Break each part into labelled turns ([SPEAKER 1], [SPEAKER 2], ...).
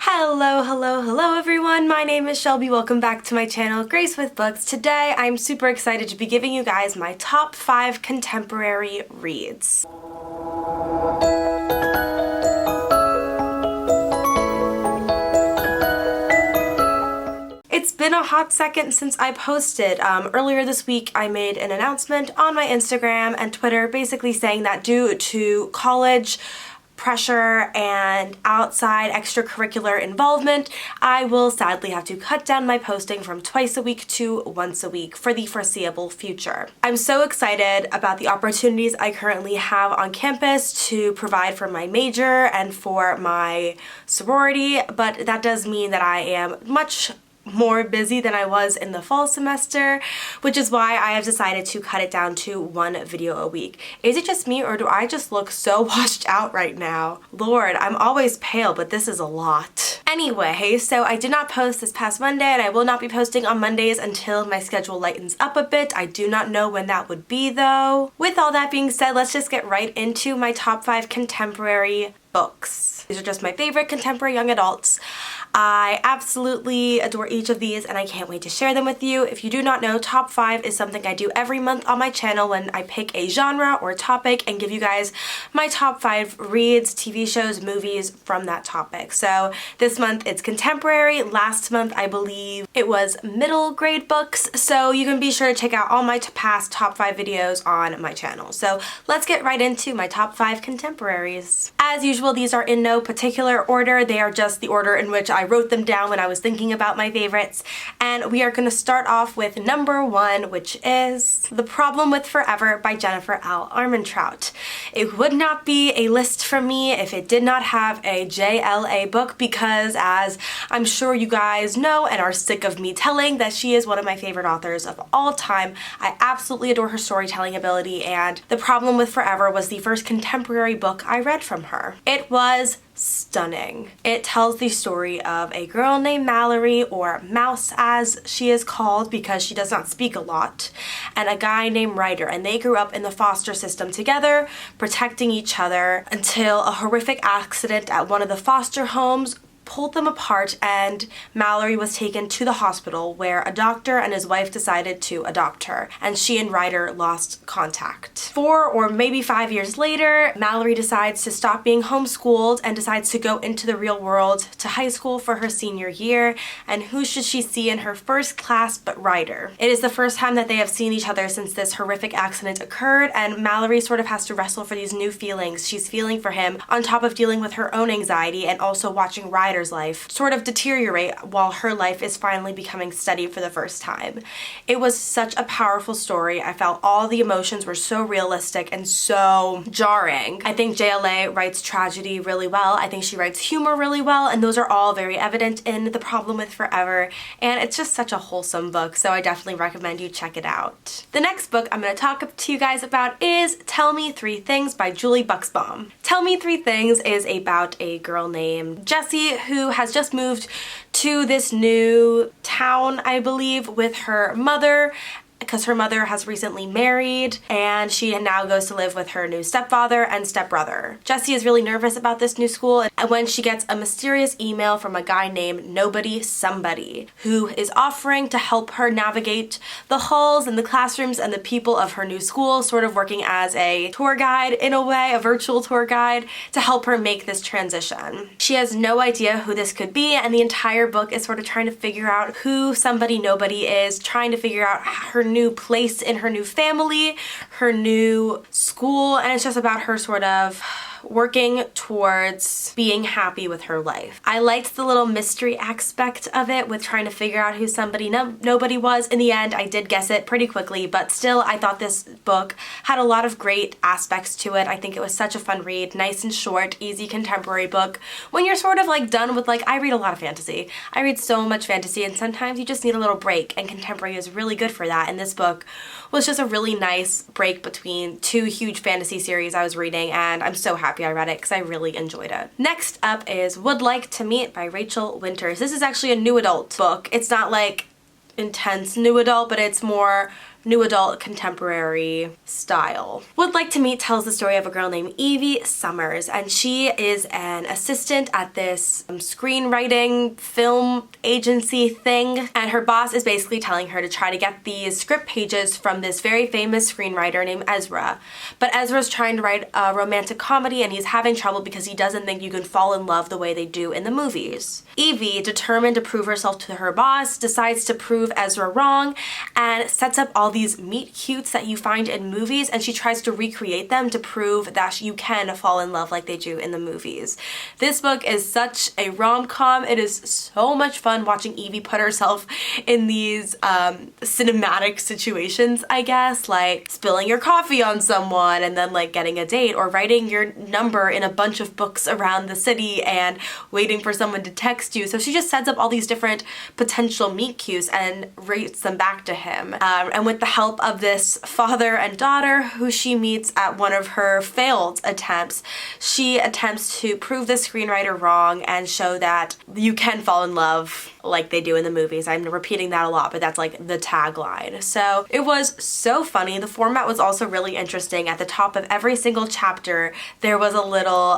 [SPEAKER 1] Hello everyone, my name is Shelby. Welcome back to my channel, Grace with Books. Today I'm super excited to be giving you guys my top 5 contemporary reads. It's been a hot second since I posted. Earlier this week I made an announcement on my Instagram and Twitter basically saying that due to college pressure and outside extracurricular involvement, I will sadly have to cut down my posting from twice a week to once a week for the foreseeable future. I'm so excited about the opportunities I currently have on campus to provide for my major and for my sorority, but that does mean that I am much more busy than I was in the fall semester, which is why I have decided to cut it down to one video a week. Is it just me, or do I just look so washed out right now? Lord, I'm always pale, but this is a lot. Anyway, so I did not post this past Monday, and I will not be posting on Mondays until my schedule lightens up a bit. I do not know when that would be though. With all that being said, let's just get right into my top 5 contemporary books. These are just my favorite contemporary young adults. I absolutely adore each of these and I can't wait to share them with you. If you do not know, top 5 is something I do every month on my channel when I pick a genre or topic and give you guys my top 5 reads, TV shows, movies from that topic. So this month it's contemporary. Last month I believe it was middle grade books. So you can be sure to check out all my past top 5 videos on my channel. So let's get right into my top 5 contemporaries. As usual, these are in no particular order. They are just the order in which I wrote them down when I was thinking about my favorites. And we are going to start off with number 1, which is The Problem with Forever by Jennifer L. Armentrout. It would not be a list from me if it did not have a JLA book, because as I'm sure you guys know and are sick of me telling, that she is one of my favorite authors of all time. I absolutely adore her storytelling ability, and The Problem with Forever was the first contemporary book I read from her. It was stunning. It tells the story of a girl named Mallory, or Mouse as she is called because she does not speak a lot, and a guy named Ryder, and they grew up in the foster system together, protecting each other until a horrific accident at one of the foster homes pulled them apart, and Mallory was taken to the hospital where a doctor and his wife decided to adopt her, and she and Ryder lost contact. 4 or maybe 5 years later, Mallory decides to stop being homeschooled and decides to go into the real world to high school for her senior year, and who should she see in her first class but Ryder. It is the first time that they have seen each other since this horrific accident occurred, and Mallory sort of has to wrestle for these new feelings she's feeling for him, on top of dealing with her own anxiety and also watching Ryder's life sort of deteriorate while her life is finally becoming steady for the first time. It was such a powerful story. I felt all the emotions were so realistic and so jarring. I think JLA writes tragedy really well. I think she writes humor really well, and those are all very evident in The Problem with Forever, and it's just such a wholesome book, so I definitely recommend you check it out. The next book I'm going to talk to you guys about is Tell Me 3 Things by Julie Buxbaum. Tell Me 3 Things is about a girl named Jessie who has just moved to this new town, I believe, with her mother, because her mother has recently married and she now goes to live with her new stepfather and stepbrother. Jessie is really nervous about this new school, and when she gets a mysterious email from a guy named Nobody Somebody who is offering to help her navigate the halls and the classrooms and the people of her new school, sort of working as a tour guide in a way, a virtual tour guide, to help her make this transition. She has no idea who this could be, and the entire book is sort of trying to figure out who Somebody Nobody is, trying to figure out her new place in her new family, her new school, and it's just about her sort of working towards being happy with her life. I liked the little mystery aspect of it with trying to figure out who Somebody Nobody was. In the end, I did guess it pretty quickly, but still I thought this book had a lot of great aspects to it. I think it was such a fun read, nice and short, easy contemporary book. When you're sort of like done with, like, I read a lot of fantasy. I read so much fantasy, and sometimes you just need a little break, and contemporary is really good for that, and this book was just a really nice break between 2 huge fantasy series I was reading, and I'm so happy I read it because I really enjoyed it. Next up is Would Like to Meet by Rachel Winters. This is actually a new adult book. It's not like intense new adult, but it's more new adult contemporary style. Would Like to Meet tells the story of a girl named Evie Summers, and she is an assistant at this screenwriting film agency thing, and her boss is basically telling her to try to get these script pages from this very famous screenwriter named Ezra. But Ezra's trying to write a romantic comedy and he's having trouble because he doesn't think you can fall in love the way they do in the movies. Evie, determined to prove herself to her boss, decides to prove Ezra wrong and sets up all these meet cutes that you find in movies, and she tries to recreate them to prove that you can fall in love like they do in the movies. This book is such a rom-com. It is so much fun watching Evie put herself in these cinematic situations, I guess, like spilling your coffee on someone and then like getting a date, or writing your number in a bunch of books around the city and waiting for someone to text you. So she just sets up all these different potential meet cutes and rates them back to him. And with the help of this father and daughter who she meets at one of her failed attempts, she attempts to prove the screenwriter wrong and show that you can fall in love like they do in the movies. I'm repeating that a lot, but that's like the tagline. So it was so funny. The format was also really interesting. At the top of every single chapter, there was a little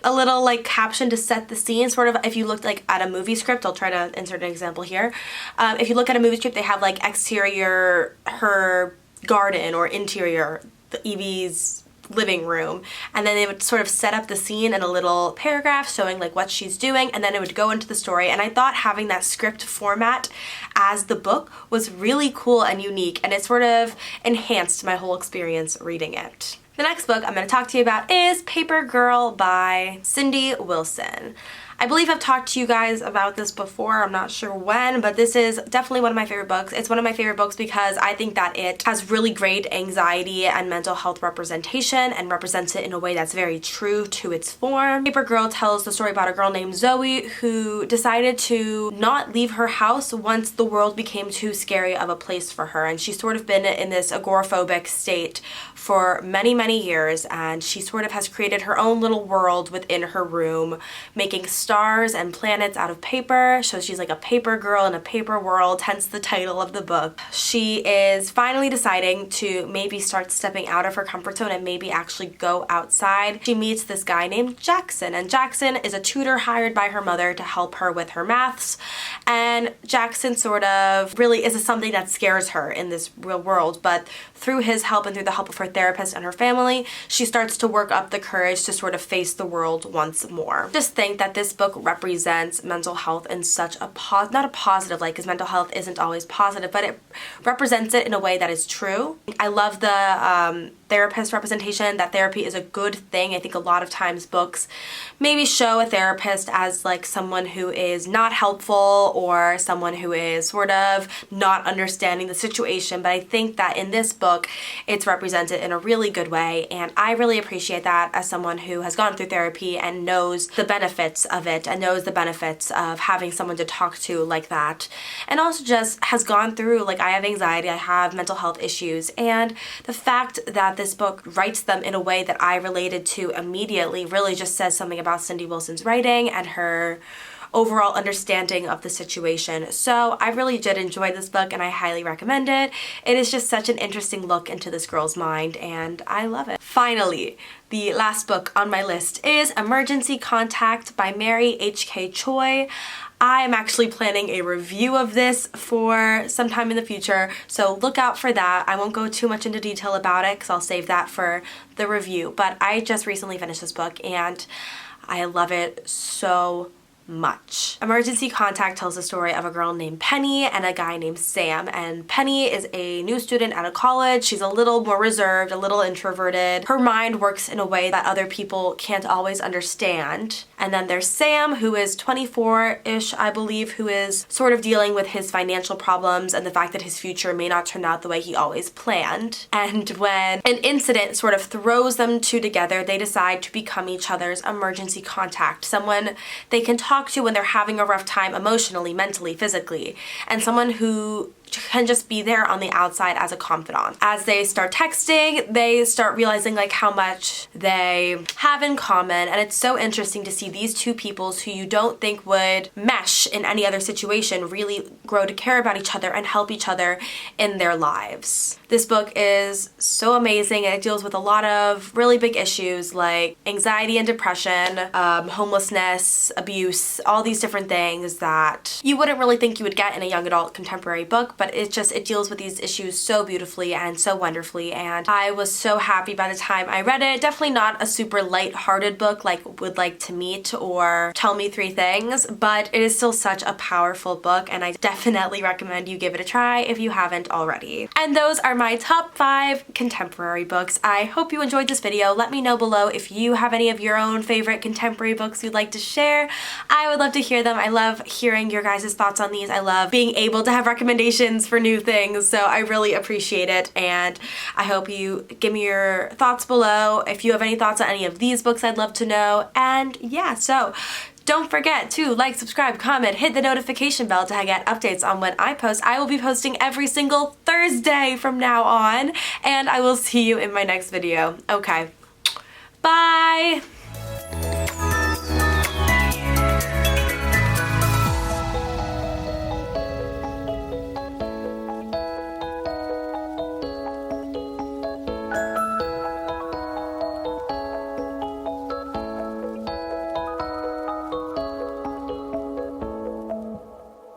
[SPEAKER 1] a little like caption to set the scene, sort of. If you looked like at a movie script, I'll try to insert an example here. If you look at a movie script, they have like exterior her garden or interior Evie's living room, and then they would sort of set up the scene in a little paragraph showing like what she's doing, and then it would go into the story. And I thought having that script format as the book was really cool and unique, and it sort of enhanced my whole experience reading it. The next book I'm going to talk to you about is Paper Girl by Cindy Wilson. I believe I've talked to you guys about this before, I'm not sure when, but this is definitely one of my favorite books. It's one of my favorite books because I think that it has really great anxiety and mental health representation and represents it in a way that's very true to its form. Paper Girl tells the story about a girl named Zoe who decided to not leave her house once the world became too scary of a place for her, and she's sort of been in this agoraphobic state for many, many years, and she sort of has created her own little world within her room, making stars and planets out of paper. So she's like a paper girl in a paper world, hence the title of the book. She is finally deciding to maybe start stepping out of her comfort zone and maybe actually go outside. She meets this guy named Jackson, and Jackson is a tutor hired by her mother to help her with her maths, and Jackson sort of really is something that scares her in this real world, but through his help and through the help of her therapist and her family, she starts to work up the courage to sort of face the world once more. Just think that this book represents mental health in such a not a positive light, because mental health isn't always positive, but it represents it in a way that is true. I love the therapist representation, that therapy is a good thing. I think a lot of times books maybe show a therapist as like someone who is not helpful or someone who is sort of not understanding the situation, but I think that in this book it's represented in a really good way, and I really appreciate that as someone who has gone through therapy and knows the benefits of it and knows the benefits of having someone to talk to like that, and also just has gone through, like, I have anxiety, I have mental health issues, and the fact that this book writes them in a way that I related to immediately really just says something about Cindy Wilson's writing and her overall understanding of the situation. So I really did enjoy this book and I highly recommend it. It is just such an interesting look into this girl's mind and I love it. Finally, the last book on my list is Emergency Contact by Mary H.K. Choi. I'm actually planning a review of this for sometime in the future, so look out for that. I won't go too much into detail about it because I'll save that for the review, but I just recently finished this book and I love it so much. Emergency Contact tells the story of a girl named Penny and a guy named Sam, and Penny is a new student at a college. She's a little more reserved, a little introverted. Her mind works in a way that other people can't always understand. And then there's Sam, who is 24-ish, I believe, who is sort of dealing with his financial problems and the fact that his future may not turn out the way he always planned. And when an incident sort of throws them two together, they decide to become each other's emergency contact, someone they can talk to when they're having a rough time emotionally, mentally, physically, and someone who can just be there on the outside as a confidant. As they start texting, they start realizing like how much they have in common, and it's so interesting to see these two peoples who you don't think would mesh in any other situation really grow to care about each other and help each other in their lives. This book is so amazing, and it deals with a lot of really big issues like anxiety and depression, homelessness, abuse, all these different things that you wouldn't really think you would get in a young adult contemporary book, but it deals with these issues so beautifully and so wonderfully, and I was so happy by the time I read it. Definitely not a super light-hearted book like Would Like to Meet or Tell Me Three Things, but it is still such a powerful book, and I definitely recommend you give it a try if you haven't already. And those are my top 5 contemporary books. I hope you enjoyed this video. Let me know below if you have any of your own favorite contemporary books you'd like to share. I would love to hear them. I love hearing your guys' thoughts on these. I love being able to have recommendations for new things, so I really appreciate it, and I hope you give me your thoughts below. If you have any thoughts on any of these books, I'd love to know. And yeah, so don't forget to like, subscribe, comment, hit the notification bell to get updates on when I post. I will be posting every single Thursday from now on, and I will see you in my next video. Okay, bye!